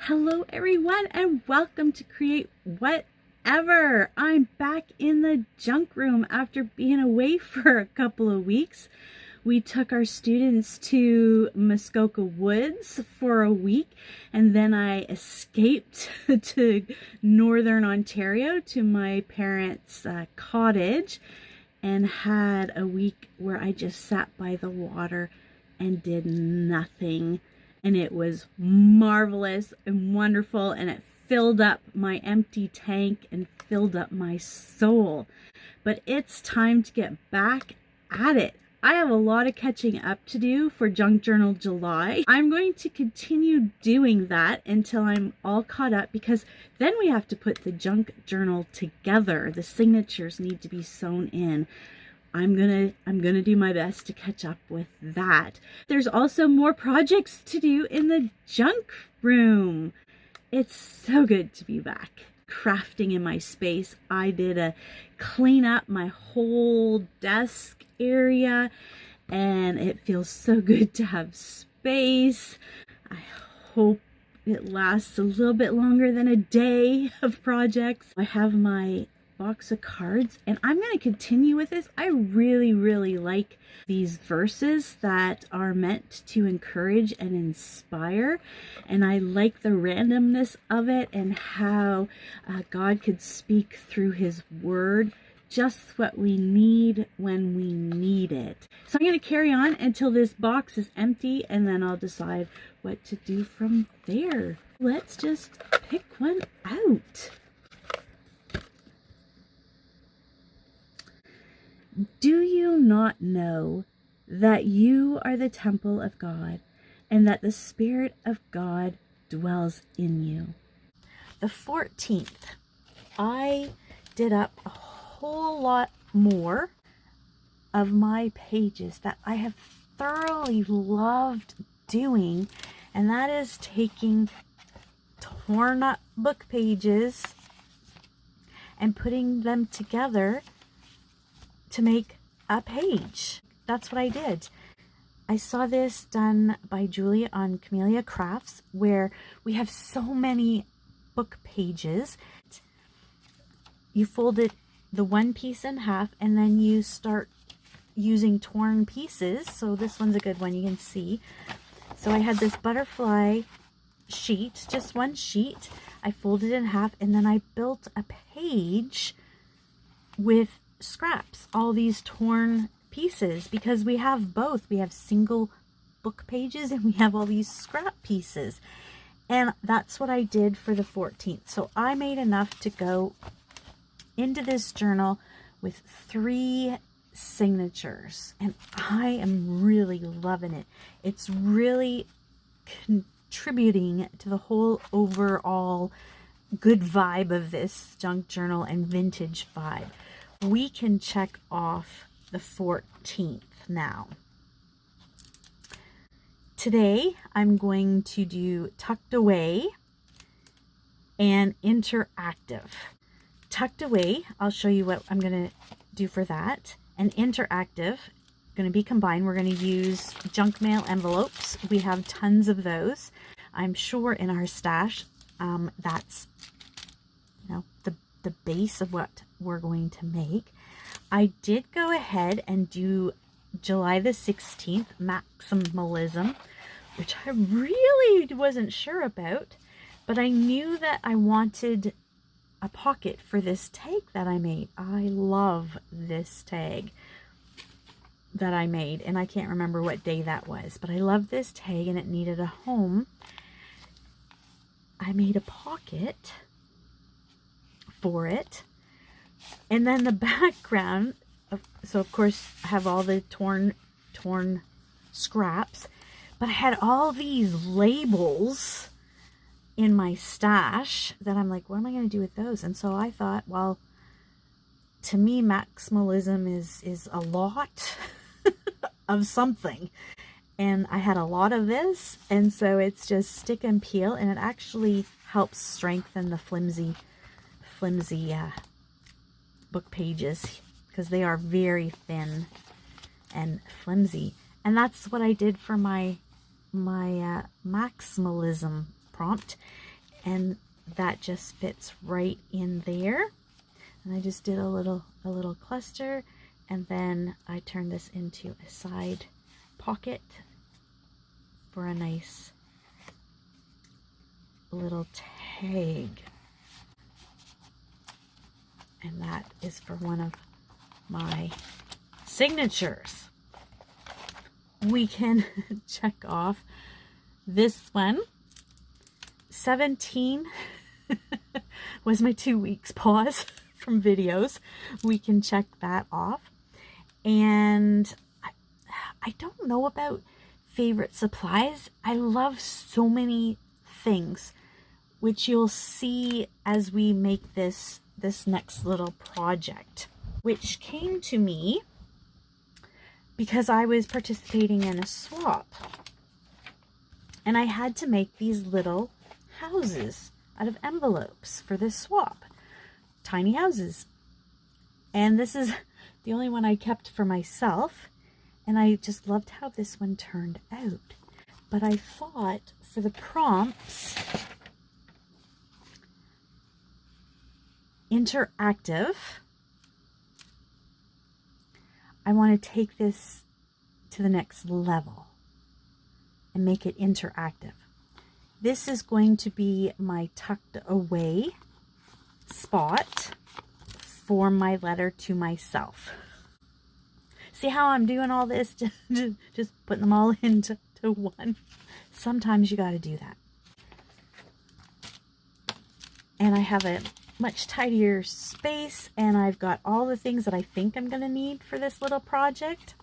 Hello everyone and welcome to Create Whatever. I'm back in the junk room after being away for a couple of weeks. We took our students to Muskoka Woods for a week, and then I escaped to Northern Ontario to my parents' cottage and had a week where I just sat by the water and did nothing. And it was marvelous and wonderful, and it filled up my empty tank and filled up my soul. But it's time to get back at it. I have a lot of catching up to do for Junk Journal July. I'm going to continue doing that until I'm all caught up, because then we have to put the junk journal together. The signatures need to be sewn in. I'm gonna do my best to catch up with that. There's also more projects to do in the junk room. It's so good to be back crafting in my space. I did a clean up my whole desk area, and it feels so good to have space. I hope it lasts a little bit longer than a day of projects. I have my box of cards, and I'm going to continue with this. I really like these verses that are meant to encourage and inspire, and I like the randomness of it and how God could speak through his word just what we need when we need it. So I'm going to carry on until this box is empty, and then I'll decide what to do from there. Let's just pick one out. Do you not know that you are the temple of God, and that the Spirit of God dwells in you? The 14th, I did up a whole lot more of my pages that I have thoroughly loved doing, and that is taking torn up book pages and putting them together to make a page. That's what I did. I saw this done by Julia on Camellia Crafts, where we have so many book pages. You fold it, the one piece in half, and then you start using torn pieces. So this one's a good one, you can see. So I had this butterfly sheet, just one sheet. I folded it in half, and then I built a page with scraps, all these torn pieces, because we have both. We have single book pages and we have all these scrap pieces, and that's what I did for the 14th. So I made enough to go into this journal with 3 signatures, and I am really loving it. It's really contributing to the whole overall good vibe of this junk journal and vintage vibe. We can check off the 14th now. Today, I'm going to do tucked away and interactive. Tucked away, I'll show you what I'm going to do for that. And interactive, going to be combined. We're going to use junk mail envelopes. We have tons of those, I'm sure, in our stash. That's, you know, the base of what we're going to make. I did go ahead and do July the 16th, Maximalism, which I really wasn't sure about, but I knew that I wanted a pocket for this tag that I made. I love this tag that I made, and I can't remember what day that was, but I love this tag and it needed a home. I made a pocket for it, and then the background so of course I have all the torn scraps, but I had all these labels in my stash that I'm like, what am I going to do with those? And so I thought, well, to me maximalism is a lot of something, and I had a lot of this, and so it's just stick and peel, and it actually helps strengthen the flimsy book pages, because they are very thin and flimsy. And that's what I did for my maximalism prompt. and that just fits right in there. And I just did a little cluster, and then I turned this into a side pocket for a nice little tag. And that is for one of my signatures. We can check off this one. 17 was my 2 weeks pause from videos. We can check that off. And I don't know about favorite supplies. I love so many things, which you'll see as we make this next little project, which came to me because I was participating in a swap, and I had to make these little houses out of envelopes for this swap. Tiny houses. And this is the only one I kept for myself, and I just loved how this one turned out. But I thought for the prompts, interactive, I want to take this to the next level and make it interactive. This is going to be my tucked away spot for my letter to myself. See how I'm doing all this? Just putting them all into one. Sometimes you got to do that. And I have a much tidier space, and I've got all the things that I think I'm going to need for this little project.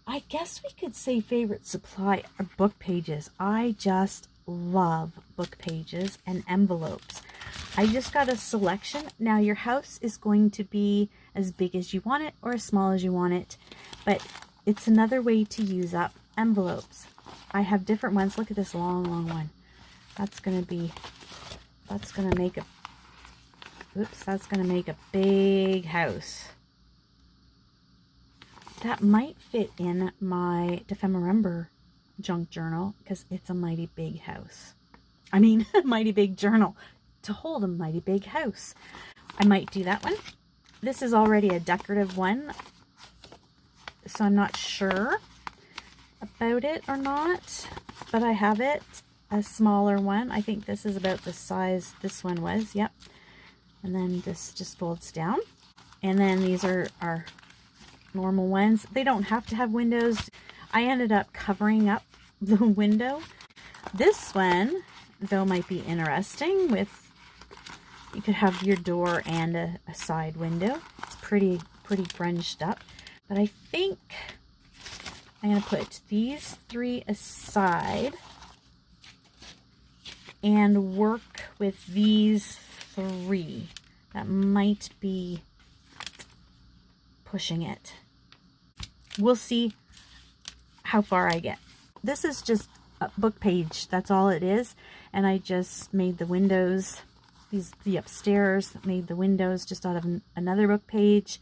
I guess we could say favorite supply are book pages. I just love book pages and envelopes. I just got a selection. Now your house is going to be as big as you want it or as small as you want it, but it's another way to use up envelopes. I have different ones. Look at this long one. That's going to make a, that's going to make a big house. That might fit in my Defemember junk journal because it's a mighty big house. I mean, a mighty big journal to hold a mighty big house. I might do that one. This is already a decorative one, so I'm not sure about it or not, but I have it, a smaller one. I think this is about the size this one was. Yep. And then this just folds down. And then these are our normal ones. They don't have to have windows. I ended up covering up the window. This one, though, might be interesting with, you could have your door and a side window. It's pretty grunged up. But I think I'm going to put these 3 aside and work with these 3. That might be pushing it. We'll see how far I get. This is just a book page. That's all it is. And I just made the windows, the upstairs, made the windows just out of another book page.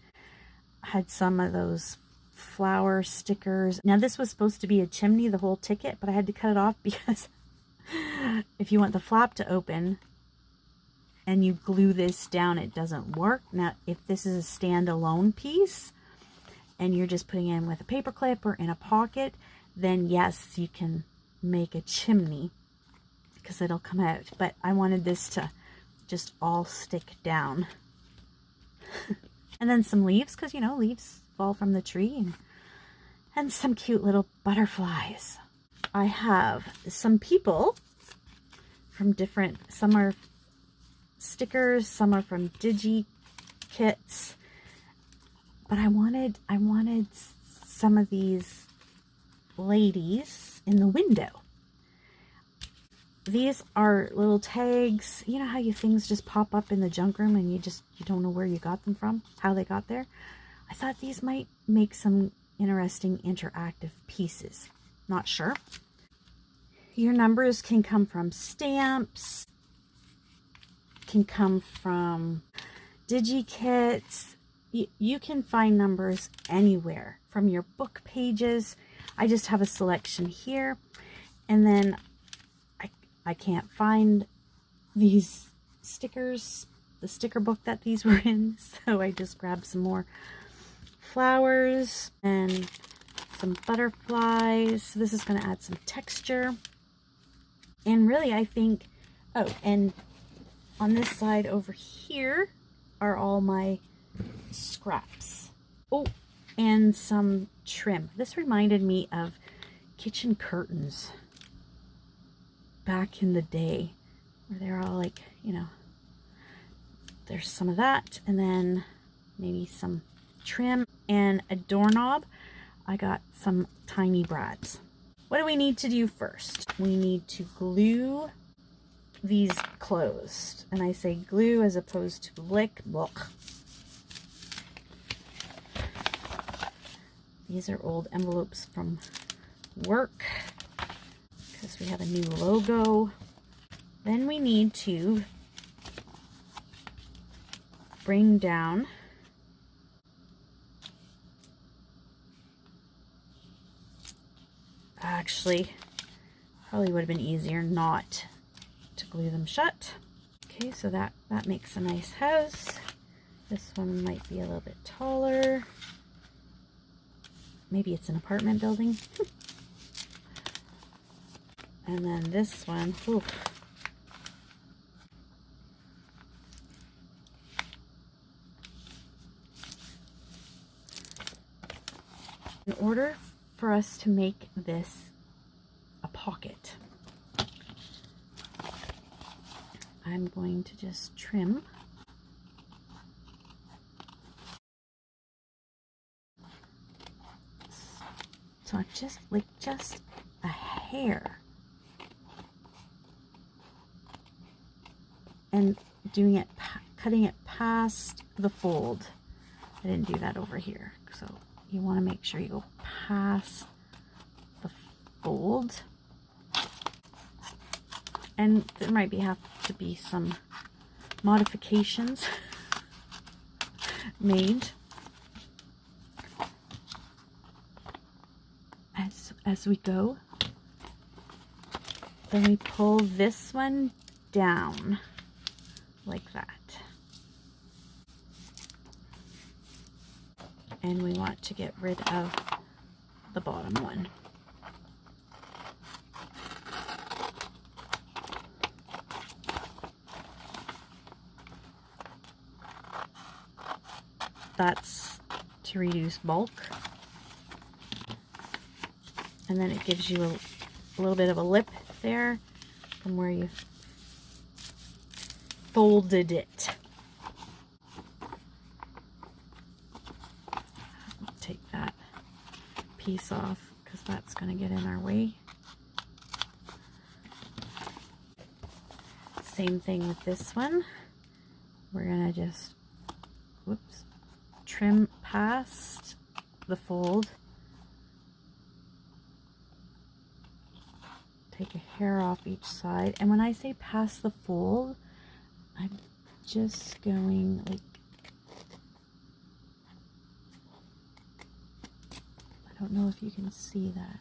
Had some of those flower stickers. Now this was supposed to be a chimney, the whole ticket, but I had to cut it off because if you want the flap to open and you glue this down, it doesn't work. Now, if this is a standalone piece and you're just putting it in with a paper clip or in a pocket, then yes, you can make a chimney because it'll come out. But I wanted this to just all stick down. And then some leaves, because, you know, leaves fall from the tree, and some cute little butterflies. I have some people from different, some are stickers, some are from digi kits, but I wanted some of these ladies in the window. These are little tags. You know how things just pop up in the junk room and you don't know where you got them from, how they got there? I thought these might make some interesting interactive pieces. Not sure. Your numbers can come from stamps, can come from digi-kits. You can find numbers anywhere from your book pages. I just have a selection here. And then I can't find these stickers, the sticker book that these were in, so I just grabbed some more flowers and some butterflies. So this is going to add some texture. And really, I think, oh, and on this side over here are all my scraps. Oh, and some trim. This reminded me of kitchen curtains back in the day, where they're all like, you know, there's some of that, and then maybe some trim and a doorknob. I got some tiny brads. What do we need to do first? We need to glue these closed. And I say glue as opposed to lick. Look. These are old envelopes from work because we have a new logo. Then we need to bring down actually, probably would have been easier not to glue them shut. Okay, so that makes a nice house. This one might be a little bit taller. Maybe it's an apartment building. And then this one, oof. In order for us to make this a pocket, I'm going to just trim. So just a hair. And doing it, cutting it past the fold. I didn't do that over here. So you want to make sure you go past the fold. And there might have to be some modifications made as we go. Then we pull this one down like that. And we want to get rid of the bottom one. That's to reduce bulk. And then it gives you a little bit of a lip there from where you folded it. Take that piece off because that's going to get in our way. Same thing with this one. We're going to just, whoops, trim past the fold. Take a hair off each side. And when I say past the fold, I'm just going like, I don't know if you can see that.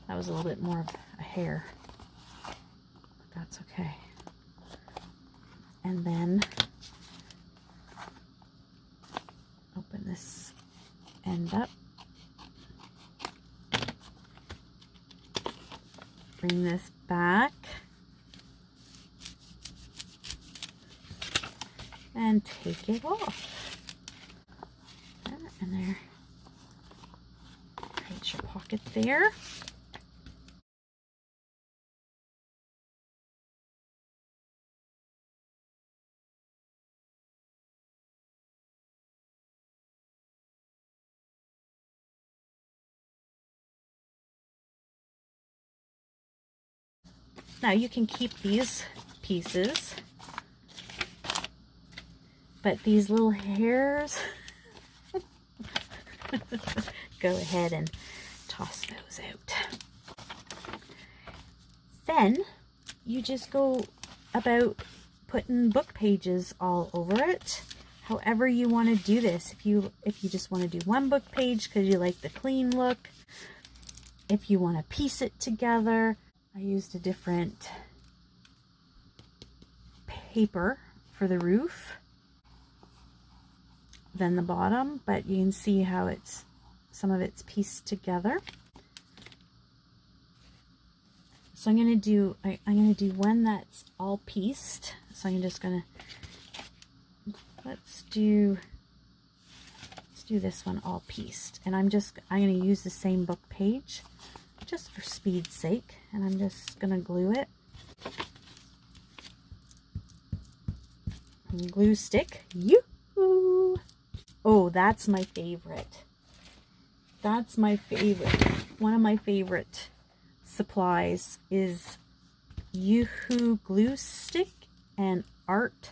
That was a little bit more of a hair, but that's okay. And then open this end up. Bring this back. And take it off. And there. Create your pocket there. Now you can keep these pieces, but these little hairs, go ahead and toss those out. Then you just go about putting book pages all over it, however you want to do this. If you just want to do one book page because you like the clean look, if you want to piece it together. I used a different paper for the roof than the bottom, but you can see how some of it's pieced together. So I'm gonna do one that's all pieced. So I'm just gonna let's do this one all pieced, and I'm gonna use the same book page just for speed's sake, and I'm just gonna glue it. And glue stick. Yoo-hoo! Oh, that's my favorite. That's my favorite. One of my favorite supplies is Yoo-hoo glue stick and art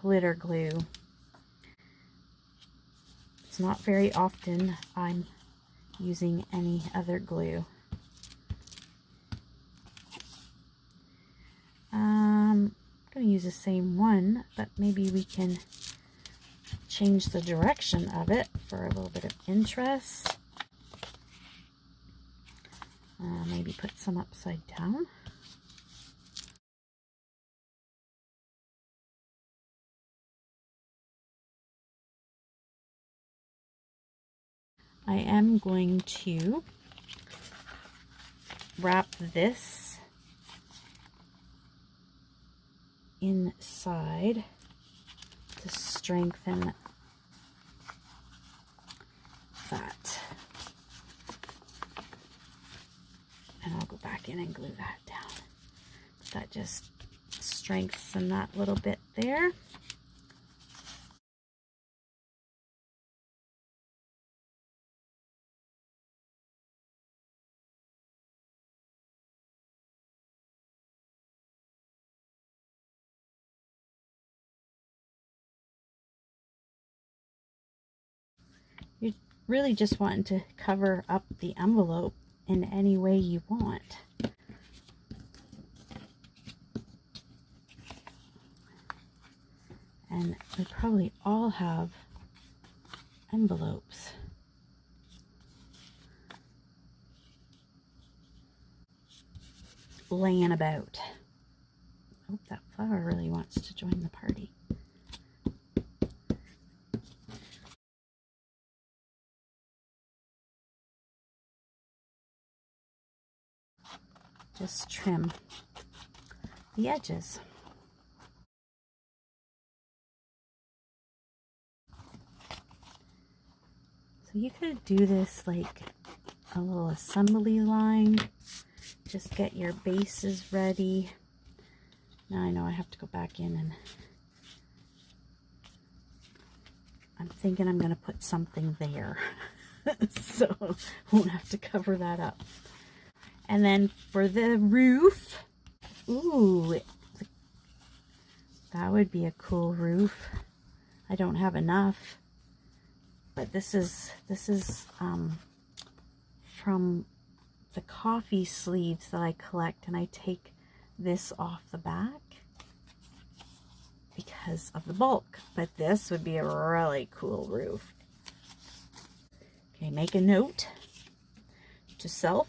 glitter glue. It's not very often I'm using any other glue. I'm going to use the same one, but maybe we can change the direction of it for a little bit of interest. Maybe put some upside down. I am going to wrap this inside to strengthen that. And I'll go back in and glue that down. That just strengthens that little bit there. You're really just wanting to cover up the envelope in any way you want. And we probably all have envelopes. Laying about. Oh, that flower really wants to join the party. Just trim the edges. So you could do this like a little assembly line. Just get your bases ready. Now I know I have to go back in, and I'm thinking I'm going to put something there. So won't have to cover that up. And then for the roof, ooh, that would be a cool roof. I don't have enough, but this is from the coffee sleeves that I collect, and I take this off the back because of the bulk, but this would be a really cool roof. Okay, make a note to self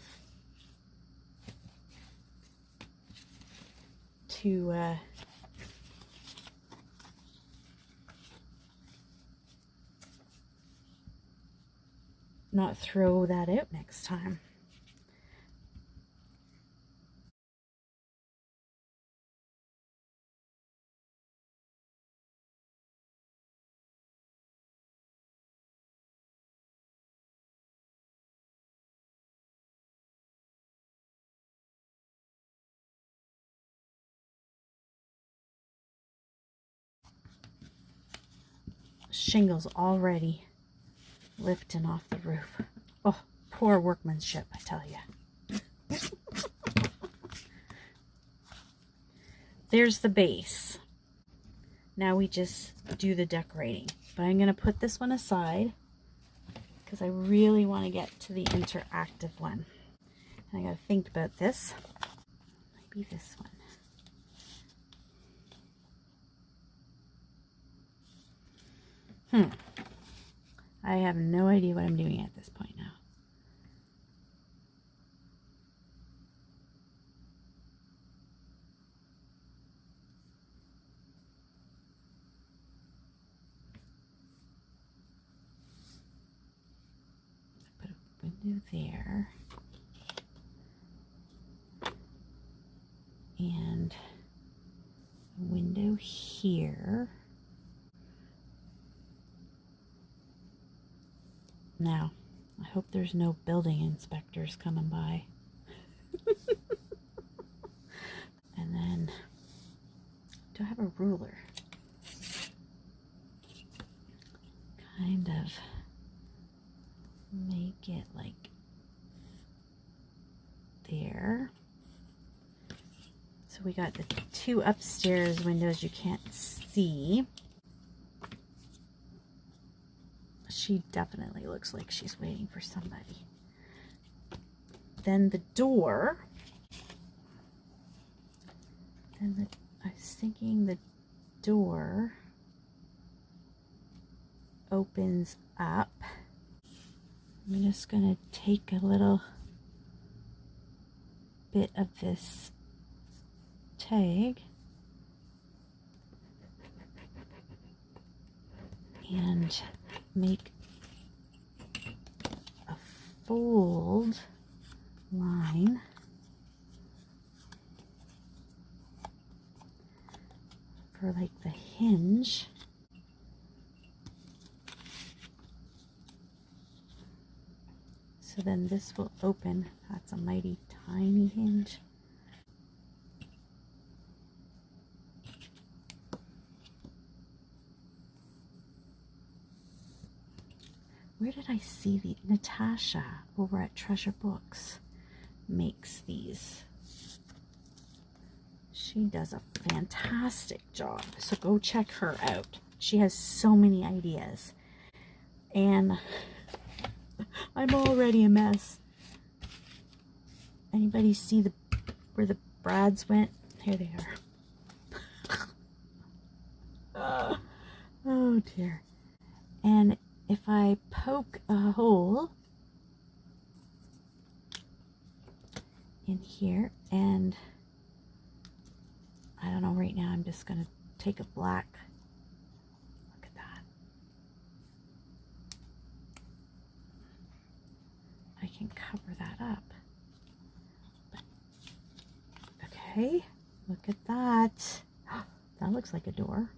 to not throw that out next time. Shingles already lifting off the roof. Oh, poor workmanship, I tell you. There's the base. Now we just do the decorating. But I'm going to put this one aside because I really want to get to the interactive one. And I got to think about this. Maybe this one. I have no idea what I'm doing at this point now. Put a window there. And a window here. Now, I hope there's no building inspectors coming by. And then, do I have a ruler? Kind of make it like there. So we got the two upstairs windows you can't see. She definitely looks like she's waiting for somebody. Then the door. I was thinking the door opens up. I'm just going to take a little bit of this tag and make a fold line for like the hinge. So then this will open. That's a mighty tiny hinge. Where did I see the Natasha over at Treasure Books makes these. She does a fantastic job. So go check her out. She has so many ideas. And I'm already a mess. Anybody see where the brads went? Here they are. Oh dear. And if I poke a hole in here, and I don't know, right now I'm just going to take a black, look at that. I can cover that up. Okay, look at that. That looks like a door.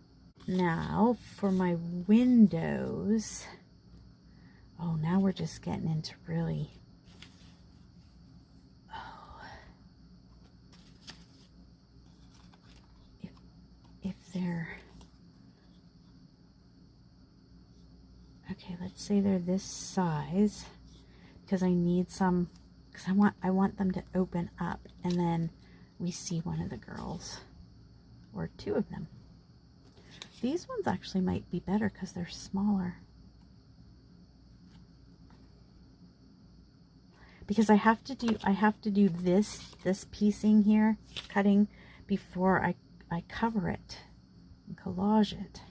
Now for my windows. Oh, now we're just getting into really, if they're, okay, let's say they're this size, because I need some, because I want them to open up and then we see one of the girls or two of them. These ones actually might be better because they're smaller. Because I have to do this piecing here, cutting, before I cover it and collage it.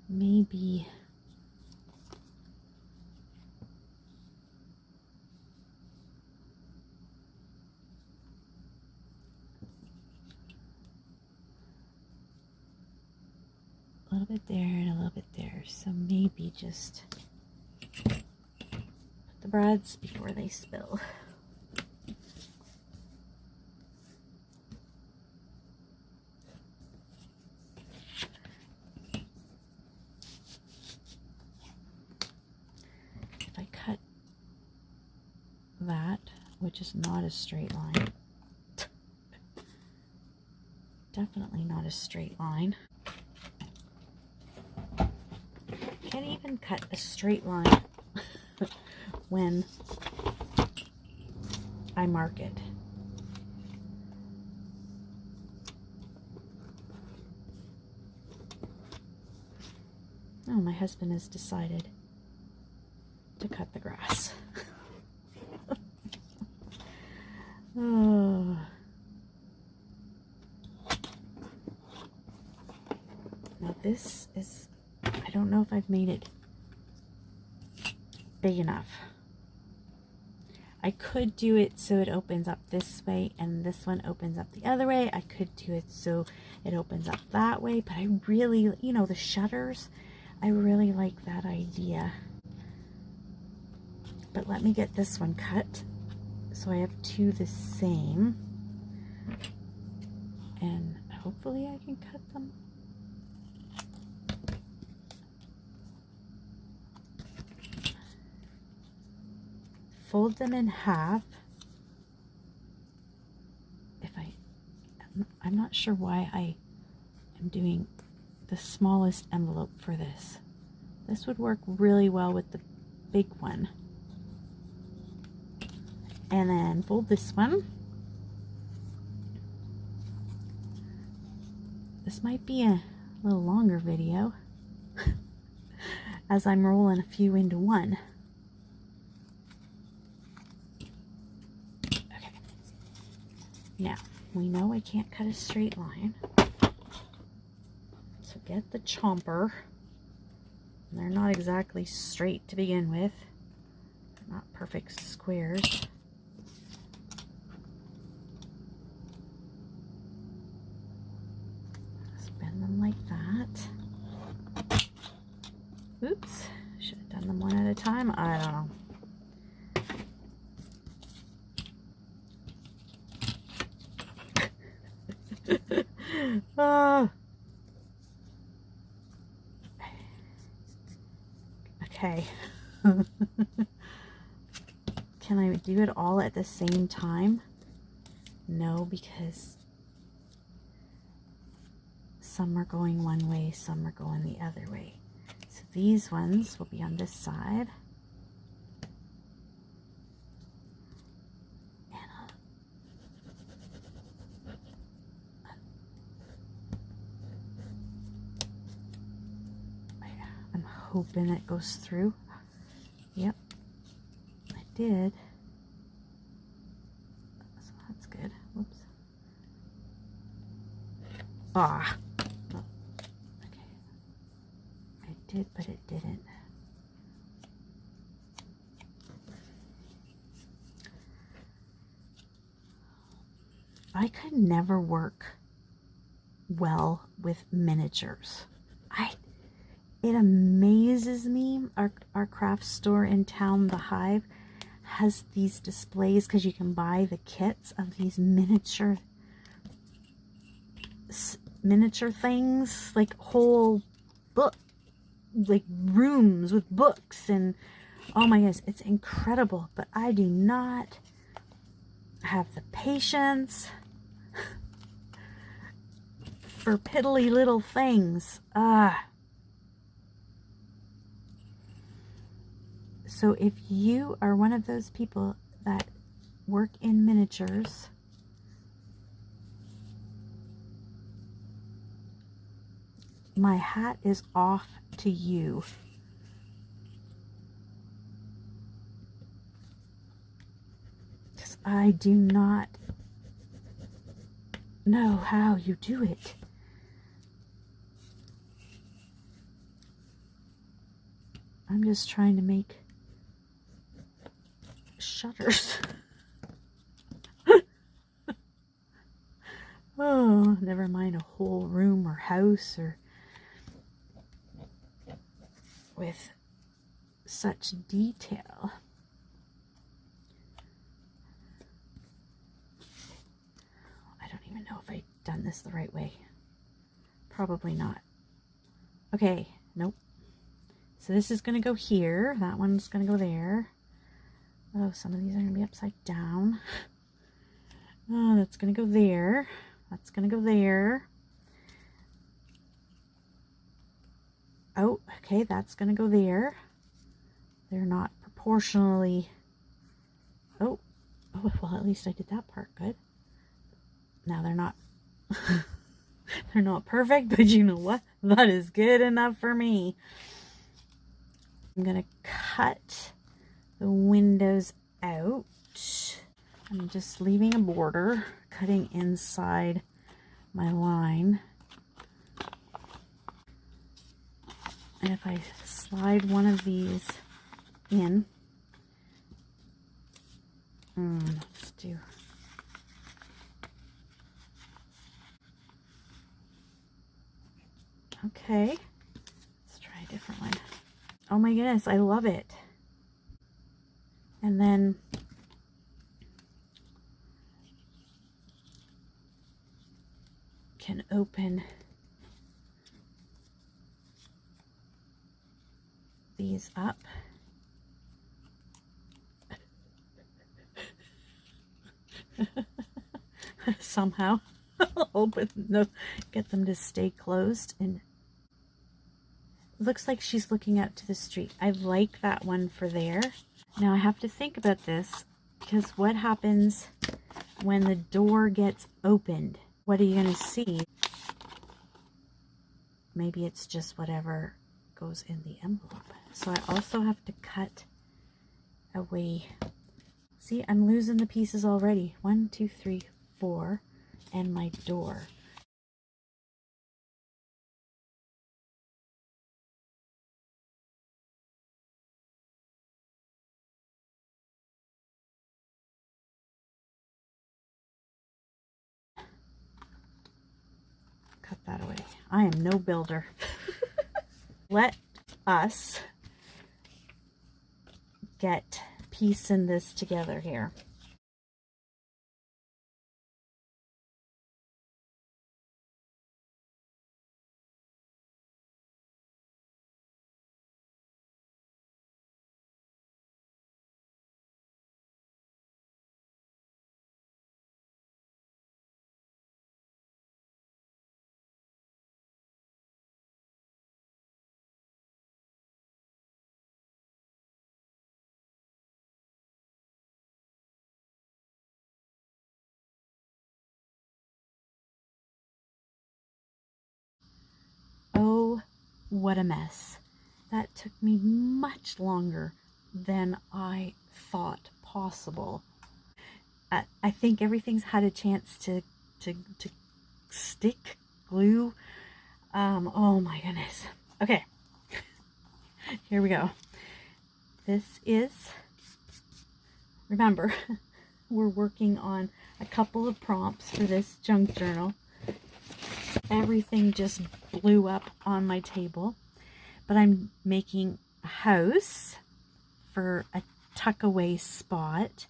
Maybe a little bit there and a little bit there. So maybe just put the brads before they spill. If I cut that, which is not a straight line, definitely not a straight line. Can't even cut a straight line when I mark it. Oh, my husband has decided to cut the grass. Oh. this is, I don't know if I've made it big enough. I could do it so it opens up this way and this one opens up the other way. I could do it so it opens up that way, but I really, you know, the shutters, I really like that idea. But let me get this one cut so I have two the same, and hopefully I can cut them. Fold them in half. I'm not sure why I am doing the smallest envelope for this. This would work really well with the big one. And then fold this one. This might be a little longer video as I'm rolling a few into one. Now, we know I can't cut a straight line, so get the chomper. They're not exactly straight to begin with. They're not perfect squares. Bend them like that. Oops, should have done them one at a time. I don't know. Okay. Can I do it all at the same time? No, because some are going one way, some are going the other way. So these ones will be on this side. I'm hoping it goes through. Yep, I did. So that's good. Whoops. Ah. Oh. Okay. I did, but it didn't. I could never work well with miniatures. It amazes me. Our craft store in town, the Hive, has these displays because you can buy the kits of these miniature things, like whole book, like rooms with books, and oh my goodness, it's incredible. But I do not have the patience for piddly little things. So if you are one of those people that work in miniatures, my hat is off to you. Because I do not know how you do it. I'm just trying to make shutters. Oh, never mind a whole room or house or with such detail. I don't even know if I've done this the right way. Probably not. Okay, nope. So this is going to go here. That one's going to go there. Oh, some of these are going to be upside down. Oh, that's going to go there. That's going to go there. Oh, okay, that's going to go there. They're not proportionally... Oh, well, at least I did that part good. Now they're not... they're not perfect, but you know what? That is good enough for me. I'm going to cut the windows out. I'm just leaving a border, cutting inside my line. And if I slide one of these in, let's do, okay, let's try a different one. Oh my goodness, I love it. And then can open these up. Somehow get them to stay closed, and it looks like she's looking out to the street. I like that one for there. Now I have to think about this, because what happens when the door gets opened? What are you going to see? Maybe it's just whatever goes in the envelope. So I also have to cut away. See, I'm losing the pieces already. 1, 2, 3, 4, and my door. Cut that away. I am no builder. Let us get piecing this together here. Oh, what a mess. That took me much longer than I thought possible. I think everything's had a chance to stick, glue. Oh my goodness. Okay, here we go. This is, remember, we're working on a couple of prompts for this junk journal. Everything just blew up on my table, but I'm making a house for a tuck away spot.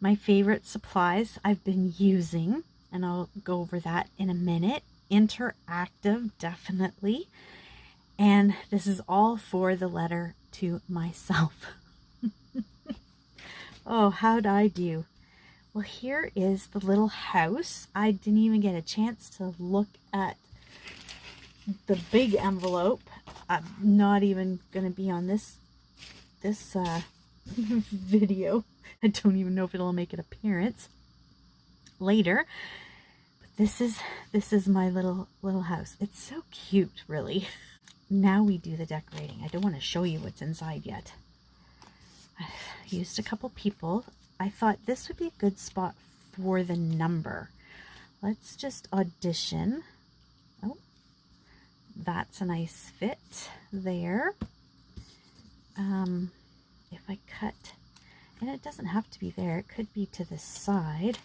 My favorite supplies I've been using, and I'll go over that in a minute. Interactive, definitely. And this is all for the letter to myself. Oh, how'd I do? Well, here is the little house. I didn't even get a chance to look at the big envelope. I'm not even going to be on this video. I don't even know if it'll make an appearance later. But this is my little house. It's so cute, really. Now we do the decorating. I don't want to show you what's inside yet. I've used a couple people. I thought this would be a good spot for the number. Let's just audition. Oh, that's a nice fit there. If I cut, and it doesn't have to be there, it could be to the side.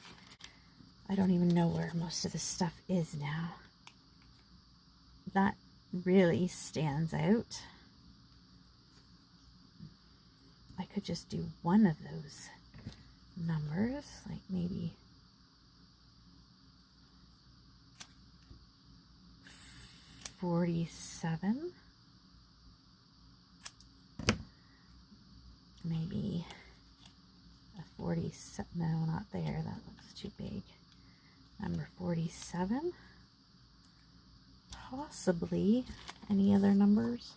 I don't even know where most of the stuff is now. That really stands out. I could just do one of those numbers, like maybe 47. Maybe a 47. No, not there. That looks too big. Number 47. Possibly any other numbers.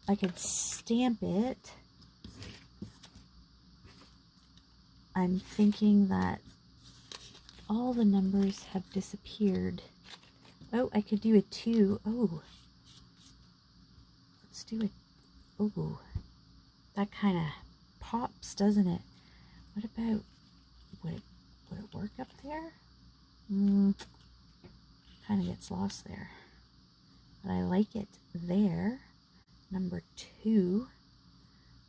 I could stamp it. I'm thinking that all the numbers have disappeared. Oh, I could do a 2. Oh, let's do it. Oh, that kind of pops, doesn't it? What about, would it work up there? Kind of gets lost there. but I like it there, number 2,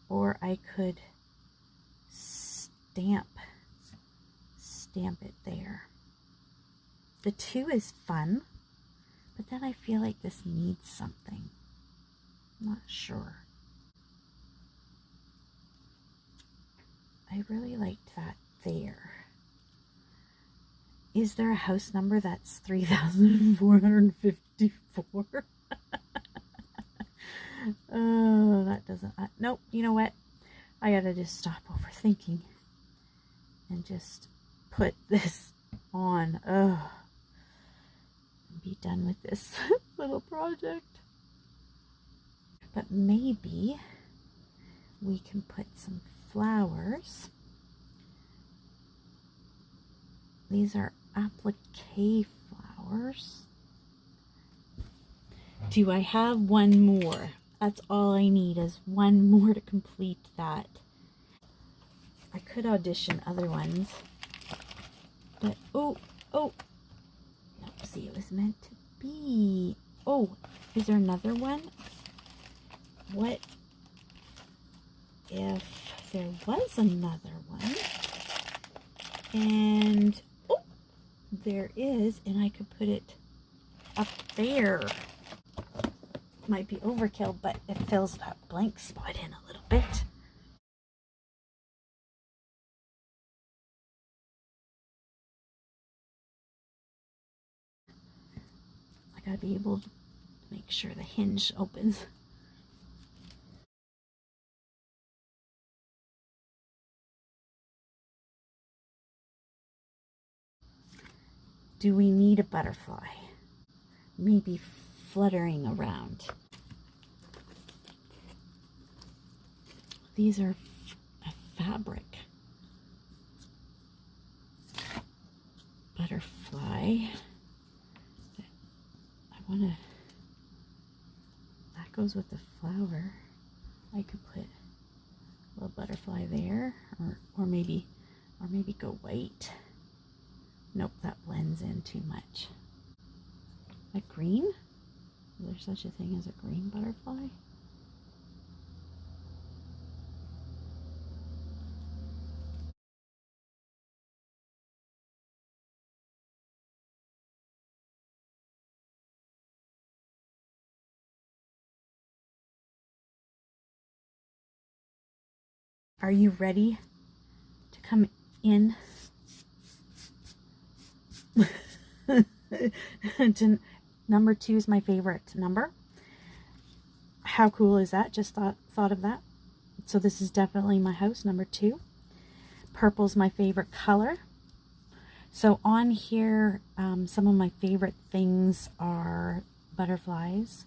or I could stamp it there. The 2 is fun, but then I feel like this needs something. I'm not sure. I really liked that there. Is there a house number that's 3,454? Oh, that doesn't, nope, you know what? I gotta just stop overthinking and just put this on. Oh, and be done with this little project. But maybe we can put some flowers. These are applique flowers. Do I have one more? That's all I need is one more to complete that. I could audition other ones, but oh, nope, see, it was meant to be. Oh, is there another one? What if there was another one? And oh, there is, and I could put it up there. Might be overkill, but it fills that blank spot in a little bit. I gotta be able to make sure the hinge opens. Do we need a butterfly? Maybe fluttering around. These are a fabric butterfly. I want to, that goes with the flower. I could put a little butterfly there, or maybe go white. Nope, that blends in too much. A green? Is there such a thing as a green butterfly? Are you ready to come in? Number 2 is my favorite number. How cool is that? Just thought of that. So this is definitely my house, number 2. Purple's my favorite color. So on here, some of my favorite things are butterflies,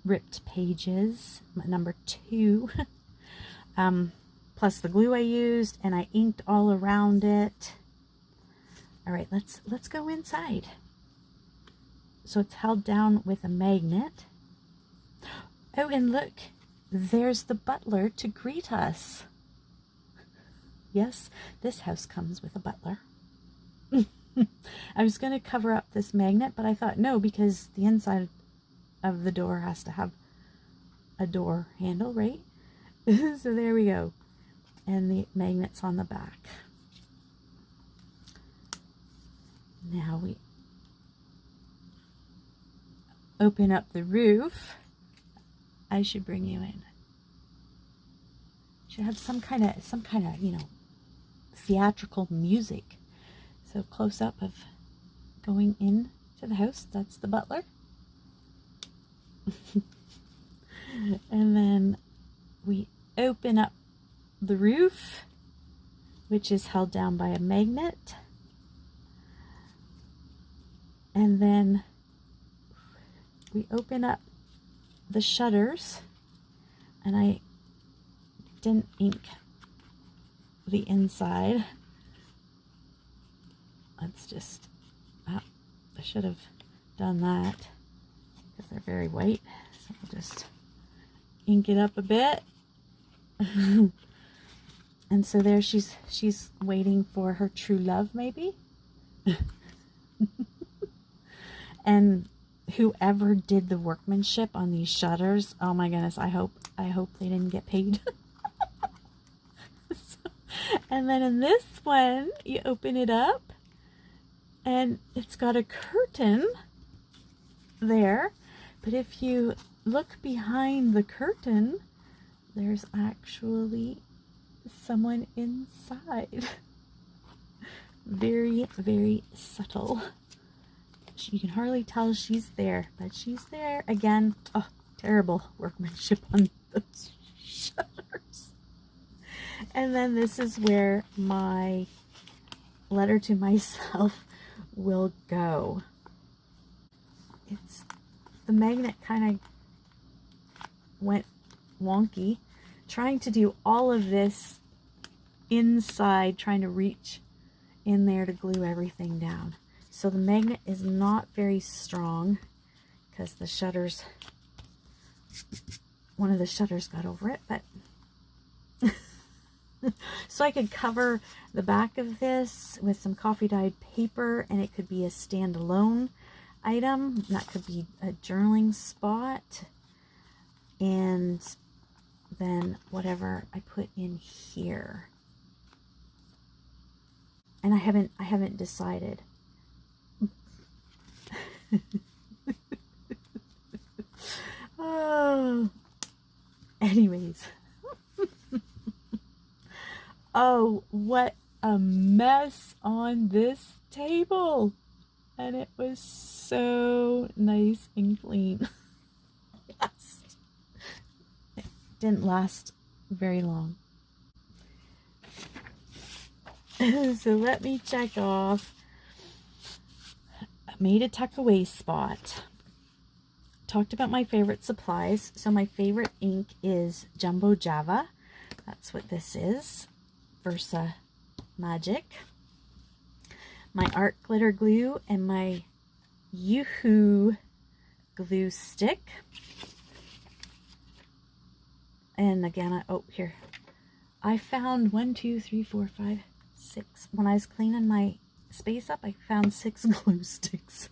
ripped pages, number 2, plus the glue I used, and I inked all around it. All right, let's go inside. So it's held down with a magnet. Oh, and look, there's the butler to greet us. Yes, this house comes with a butler. I was going to cover up this magnet, but I thought no, because the inside of the door has to have a door handle, right? So there we go. And the magnet's on the back. Now we open up the roof. I should bring you in. Should have some kind of, you know, theatrical music. So close up of going in to the house. That's the butler. And then we open up the roof, which is held down by a magnet. And then we open up the shutters, and I didn't ink the inside. Let's just, I should have done that because they're very white. So we'll just ink it up a bit. And so there she's waiting for her true love, maybe. And whoever did the workmanship on these shutters, oh my goodness, I hope they didn't get paid. And then in this one, you open it up and it's got a curtain there, but if you look behind the curtain, there's actually someone inside. Very, very subtle. You can hardly tell she's there, but she's there. Again, oh, terrible workmanship on those shutters. And then this is where my letter to myself will go. It's the magnet kind of went wonky trying to do all of this inside, trying to reach in there to glue everything down. So the magnet is not very strong because the shutters, one of the shutters got over it, but so I could cover the back of this with some coffee dyed paper and it could be a standalone item. That could be a journaling spot. And then whatever I put in here. And I haven't decided. Oh. Anyways. Oh, what a mess on this table. And it was so nice and clean. It didn't last very long. So let me check off. I made a tuck away spot. Talked about my favorite supplies. So my favorite ink is Jumbo Java. That's what this is. Versa Magic. My art glitter glue and my Yoo-Hoo glue stick. And again, I found 1, 2, 3, 4, 5, 6. When I was cleaning my space up, I found 6 glue sticks.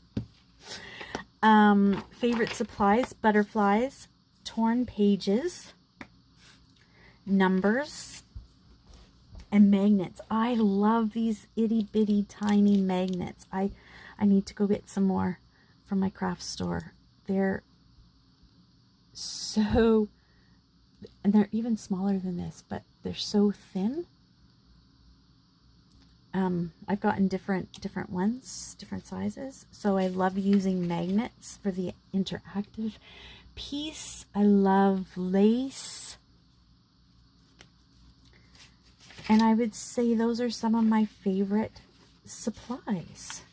Favorite supplies, butterflies, torn pages, numbers, and magnets. I love these itty bitty tiny magnets. I need to go get some more from my craft store. They're so, and they're even smaller than this, but they're so thin. I've gotten different ones, different sizes. So I love using magnets for the interactive piece. I love lace. And I would say those are some of my favorite supplies.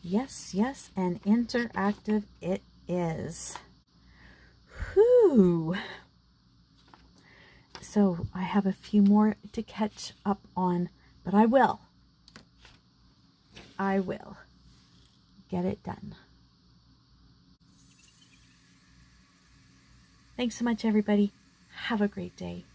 Yes, yes, and interactive it is. Whew. So I have a few more to catch up on, but I will get it done. Thanks so much, everybody. Have a great day.